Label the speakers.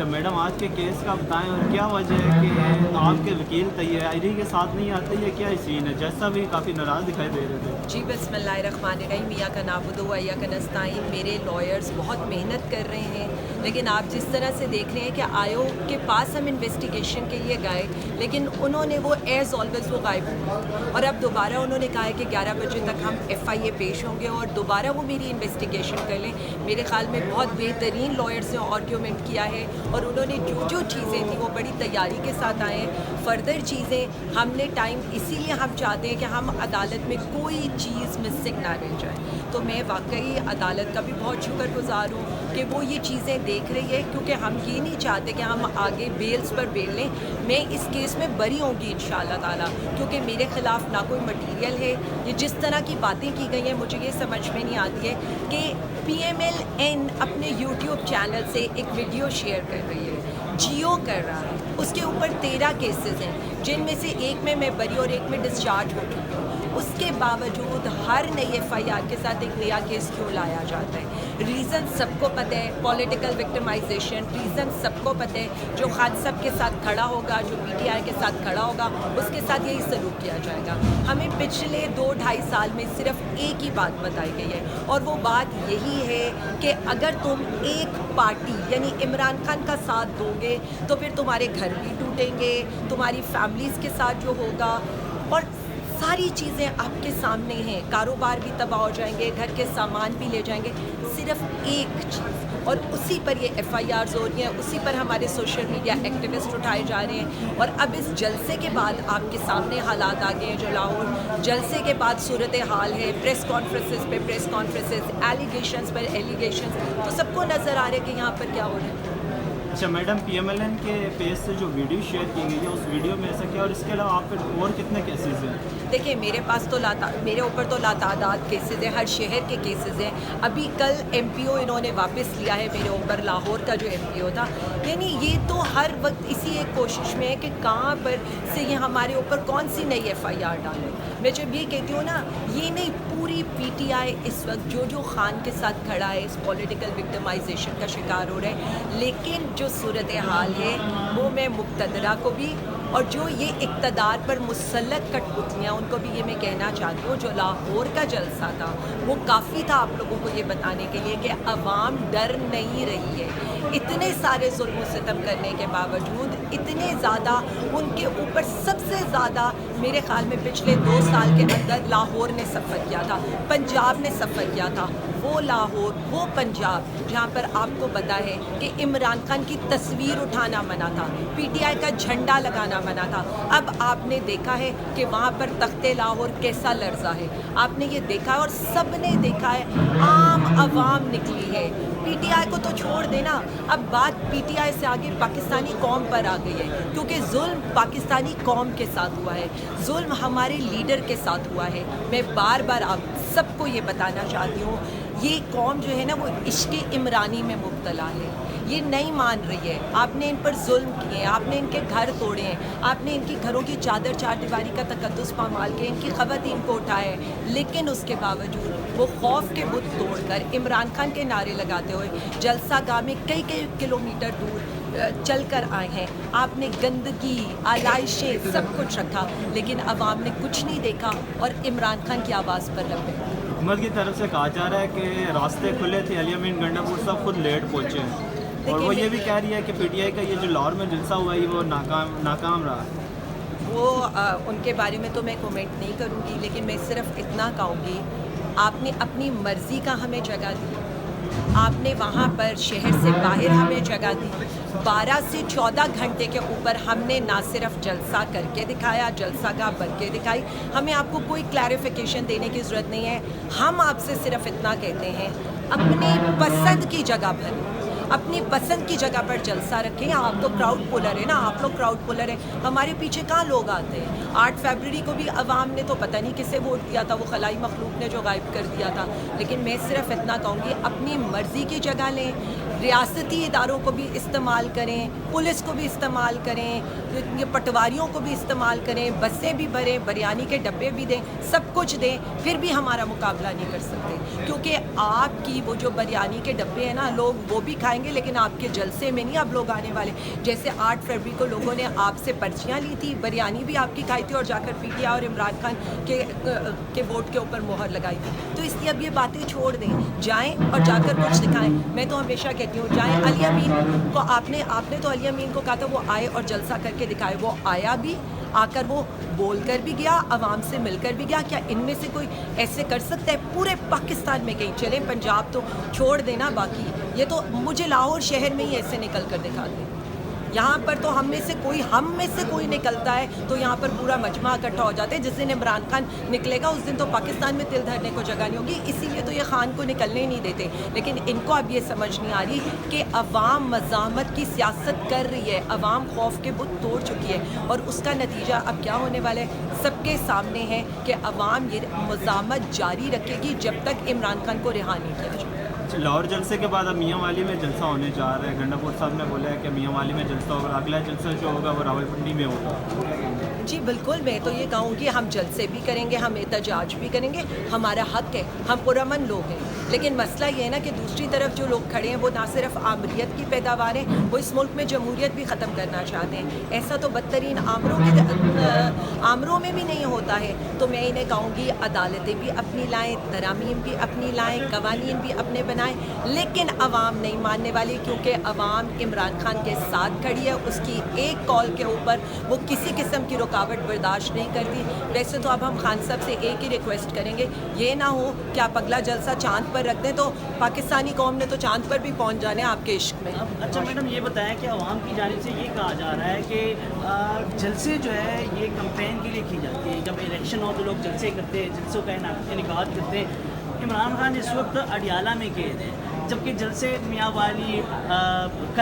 Speaker 1: اچھا میڈم، آج کے کیس کا بتائیں اور کیا وجہ ہے کہ آپ کے وکیل تیاری کے ساتھ نہیں آتے، یہ کیا سین ہے؟ جیسا بھی کافی ناراض دکھائی دے رہے تھے.
Speaker 2: جی بسم اللہ الرحمن الرحیم. یا کا نعبدو و یا کا نستعین. میرے لائرز بہت محنت کر رہے ہیں، لیکن آپ جس طرح سے دیکھ رہے ہیں کہ آیوگ کے پاس ہم انویسٹیگیشن کے لیے گئے، لیکن انہوں نے وہ ایز آلویز وہ غائب ہو گئے، اور اب دوبارہ انہوں نے کہا ہے کہ 11 بجے تک ہم FIA پیش ہوں گے اور دوبارہ وہ میری انویسٹیگیشن کر لیں. میرے خیال میں بہت بہترین لائرز نے آرگیومنٹ کیا ہے، اور انہوں نے جو چیزیں تھیں وہ بڑی تیاری کے ساتھ آئے ہیں. فردر چیزیں ہم نے ٹائم اسی لیے ہم چاہتے ہیں کہ ہم عدالت میں کوئی چیز مسنگ نہ رہ جائے. تو میں واقعی عدالت کا بھی بہت شکر گزار ہوں کہ وہ یہ چیزیں دیکھ رہی ہے، کیونکہ ہم یہ نہیں چاہتے کہ ہم آگے بیلز پر بیل لیں. میں اس کیس میں بری ہوں گی انشاءاللہ تعالیٰ، کیونکہ میرے خلاف نہ کوئی مٹیریل ہے. یہ جس طرح کی باتیں کی گئی ہیں مجھے یہ سمجھ میں نہیں آتی ہے کہ PMLN اپنے YouTube چینل سے ایک ویڈیو شیئر کر رہی ہے، جیو کر رہا ہے، اس کے اوپر 13 کیسز ہیں، جن میں سے ایک میں بری اور ایک میں ڈسچارج ہو چکی ہوں. اس کے باوجود ہر نئی FIR کے ساتھ ایک نیا کیس کیوں لایا جاتا ہے؟ ریزن سب کو پتہ ہے، پولیٹیکل وکٹمائزیشن. ریزن سب کو پتہ ہے، جو خان صاحب کے ساتھ کھڑا ہوگا، جو PTI کے ساتھ کھڑا ہوگا، اس کے ساتھ یہی سلوک کیا جائے گا. ہمیں پچھلے 2-2.5 سال میں صرف ایک ہی بات بتائی گئی ہے، اور وہ بات یہی ہے کہ اگر تم ایک پارٹی یعنی عمران خان کا ساتھ دو گے تو پھر تمہارے گھر بھی ٹوٹیں گے، تمہاری فیملیز کے ساتھ جو ہوگا، اور ساری چیزیں آپ کے سامنے ہیں. کاروبار بھی تباہ ہو جائیں گے، گھر کے سامان بھی لے جائیں گے. صرف ایک چیز، اور اسی پر یہ FIRs ہو رہی ہیں، اسی پر ہمارے سوشل میڈیا ایکٹیوسٹ اٹھائے جا رہے ہیں. اور اب اس جلسے کے بعد آپ کے سامنے حالات آ گئے ہیں جو لاہور جلسے کے بعد صورت حال ہے. پریس کانفرنسز پہ پریس کانفرنسز، ایلیگیشنز پر ایلیگیشنز، تو سب کو نظر آ رہا ہے کہ یہاں پر کیا ہو رہا ہے.
Speaker 1: اچھا میڈم، PMLN کے پیج سے جو ویڈیو شیئر کی گئی ہے اس ویڈیو میں ایسا کیا، اور اس کے علاوہ آپ پہ اور کتنے کیسز ہیں؟
Speaker 2: دیکھیں میرے پاس تو میرے اوپر تو لاتعداد کیسز ہیں، ہر شہر کے کیسز ہیں. ابھی کل MPO انہوں نے واپس لیا ہے میرے اوپر، لاہور کا جو MPO تھا. یعنی یہ تو ہر وقت اسی ایک کوشش میں ہے کہ کہاں پر سے یہ ہمارے اوپر کون سی نئی FIR ڈالیں. میں جب یہ کہتی ہوں نا، یہ نہیں پوری PTI اس وقت جو خان کے ساتھ کھڑا ہے اس پولیٹیکل وکٹمائزیشن کا شکار ہو رہا ہے. لیکن جو صورتحال ہے وہ میں مقتدرہ کو بھی، اور جو یہ اقتدار پر مسلط کٹ پتلیاں ان کو بھی یہ میں کہنا چاہتی ہوں، جو لاہور کا جلسہ تھا وہ کافی تھا آپ لوگوں کو یہ بتانے کے لیے کہ عوام ڈر نہیں رہی ہے. اتنے سارے ظلم و ستم کرنے کے باوجود، اتنے زیادہ ان کے اوپر، سب سے زیادہ میرے خیال میں پچھلے 2 سال کے اندر لاہور نے سفر کیا تھا، پنجاب نے سفر کیا تھا. وہ لاہور، وہ پنجاب جہاں پر آپ کو پتہ ہے کہ عمران خان کی تصویر اٹھانا منع تھا، PTI کا جھنڈا لگانا منع تھا. اب آپ نے دیکھا ہے کہ وہاں پر تخت لاہور کیسا لرزا ہے. آپ نے یہ دیکھا ہے، اور سب نے دیکھا ہے، عام عوام نکلی ہے. PTI کو تو چھوڑ دینا، اب بات PTI سے آگے پاکستانی قوم پر آ گئی ہے، کیونکہ ظلم پاکستانی قوم کے ساتھ ہوا ہے، ظلم ہمارے لیڈر کے ساتھ ہوا ہے. میں بار بار آپ سب کو یہ بتانا چاہتی ہوں، یہ قوم جو ہے نا وہ عشق عمرانی میں مبتلا ہے. یہ نہیں مان رہی ہے. آپ نے ان پر ظلم کیے ہیں، آپ نے ان کے گھر توڑے ہیں، آپ نے ان کی گھروں کی چادر چار دیواری کا تقدس پامال کے ان کی خواتین کو اٹھایا ہے. لیکن اس کے باوجود وہ خوف کے بت توڑ کر عمران خان کے نعرے لگاتے ہوئے جلسہ گاہ میں کئی کلومیٹر دور چل کر آئے ہیں. آپ نے گندگی، آلائشیں، سب کچھ رکھا، لیکن عوام نے کچھ نہیں دیکھا اور عمران خان کی آواز پر لگے.
Speaker 1: حکومت کی طرف سے کہا جا رہا ہے کہ راستے کھلے تھے، علی امین گنڈا پور صاحب خود لیٹ پہنچے ہیں، اور وہ یہ بھی کہہ رہی ہے کہ PTI کا یہ جو لاہور میں جلسہ ہوا ہے وہ ناکام رہا.
Speaker 2: وہ ان کے بارے میں تو میں کومنٹ نہیں کروں گی، لیکن میں صرف اتنا کہوں گی، آپ نے اپنی مرضی کا ہمیں جگہ دی. آپ نے وہاں پر شہر سے باہر ہمیں جگہ دی. 12 سے 14 گھنٹے کے اوپر ہم نے نہ صرف جلسہ کر کے دکھایا، جلسہ گاہ بن کے دکھائی. ہمیں آپ کو کوئی کلیریفیکیشن دینے کی ضرورت نہیں ہے. ہم آپ سے صرف اتنا کہتے ہیں، اپنی پسند کی جگہ پر، اپنی پسند کی جگہ پر جلسہ رکھیں. آپ تو کراؤڈ پولر ہیں نا، آپ لوگ کراؤڈ پولر ہیں. ہمارے پیچھے کہاں لوگ آتے ہیں؟ 8 فروری کو بھی عوام نے تو پتہ نہیں کسے ووٹ دیا تھا، وہ خلائی مخلوق نے جو غائب کر دیا تھا. لیکن میں صرف اتنا کہوں گی، اپنی مرضی کی جگہ لیں. ریاستی اداروں کو بھی استعمال کریں, پولیس کو بھی استعمال کریں, یہ پٹواریوں کو بھی استعمال کریں, بسیں بھی بھریں, بریانی کے ڈبے بھی دیں, سب کچھ دیں, پھر بھی ہمارا مقابلہ نہیں کر سکتے. کیونکہ آپ کی وہ جو بریانی کے ڈبے ہیں نا, لوگ وہ بھی کھائیں گے لیکن آپ کے جلسے میں نہیں اب لوگ آنے والے. جیسے 8 فروری کو لوگوں نے آپ سے پرچیاں لی تھی, بریانی بھی آپ کی کھائی تھی اور جا کر پی ٹی آئی اور عمران خان کے ووٹ کے اوپر مہر لگائی تھی. تو اس لیے اب یہ باتیں چھوڑ دیں, جائیں اور جا کر کچھ دکھائیں. میں تو ہمیشہ کہتی ہوں جائیں. علی امین کو آپ نے تو علی امین کو کہا تھا وہ آئے اور جلسہ کر کے دکھائے, وہ آیا بھی, آ کر وہ بول کر بھی گیا, عوام سے مل کر بھی گیا. کیا ان میں سے کوئی ایسے کر سکتا ہے؟ پورے پاکستان میں کہیں چلیں, پنجاب تو چھوڑ دینا, باقی یہ تو مجھے لاہور شہر میں ہی ایسے نکل کر دکھاتے. یہاں پر تو ہم میں سے کوئی نکلتا ہے تو یہاں پر پورا مجمع اکٹھا ہو جاتے ہیں. جس دن عمران خان نکلے گا اس دن تو پاکستان میں تل دھرنے کو جگہ نہیں ہوگی. اسی لیے تو یہ خان کو نکلنے ہی نہیں دیتے. لیکن ان کو اب یہ سمجھ نہیں آ رہی کہ عوام مزاحمت کی سیاست کر رہی ہے, عوام خوف کے بت توڑ چکی ہے, اور اس کا نتیجہ اب کیا ہونے والا ہے سب کے سامنے ہے کہ عوام یہ مزاحمت جاری رکھے گی جب تک عمران خان کو رہا نہیں کیا جائے.
Speaker 1: لاہور جلسے کے بعد اب میاں والی میں جلسہ ہونے جا رہا ہے. گنڈا پور صاحب نے بولا ہے کہ میاں والی میں جلسہ ہوگا, اگلا جلسہ جو ہوگا وہ راولپنڈی میں ہوگا.
Speaker 2: جی بالکل, میں تو یہ کہوں گی ہم جلسے بھی کریں گے, ہم احتجاج بھی کریں گے, ہمارا حق ہے, ہم پرامن لوگ ہیں. لیکن مسئلہ یہ ہے نا کہ دوسری طرف جو لوگ کھڑے ہیں وہ نہ صرف آمریت کی پیداوار ہیں, وہ اس ملک میں جمہوریت بھی ختم کرنا چاہتے ہیں. ایسا تو بدترین آمروں میں بھی نہیں ہوتا ہے. تو میں انہیں کہوں گی عدالتیں بھی اپنی لائیں, ترامیم بھی اپنی لائیں, قوانین بھی اپنے بنائیں, لیکن عوام نہیں ماننے والی, کیونکہ عوام عمران خان کے ساتھ کھڑی ہے. اس کی ایک کال کے اوپر وہ کسی قسم کی رکاوٹ برداشت نہیں کرتی. ویسے تو اب ہم خان صاحب سے ایک ہی ریکویسٹ کریں گے, یہ نہ ہو کہ آپ اگلا جلسہ چاند پر رکھ دیں تو پاکستانی قوم نے تو چاند پر بھی پہنچ جانے آپ کے عشق میں.
Speaker 3: اچھا میڈم, یہ بتائیں کہ عوام کی جانب سے یہ کہا جا رہا ہے کہ جلسے جو ہے یہ کمپین کے لیے کی جاتی ہے, جب الیکشن ہو تو لوگ جلسے کرتے ہیں, جلسوں کا انعقاد کرتے ہیں. عمران خان اس وقت اڈیالہ میں قید ہیں, جبکہ جلسے میاں والی کر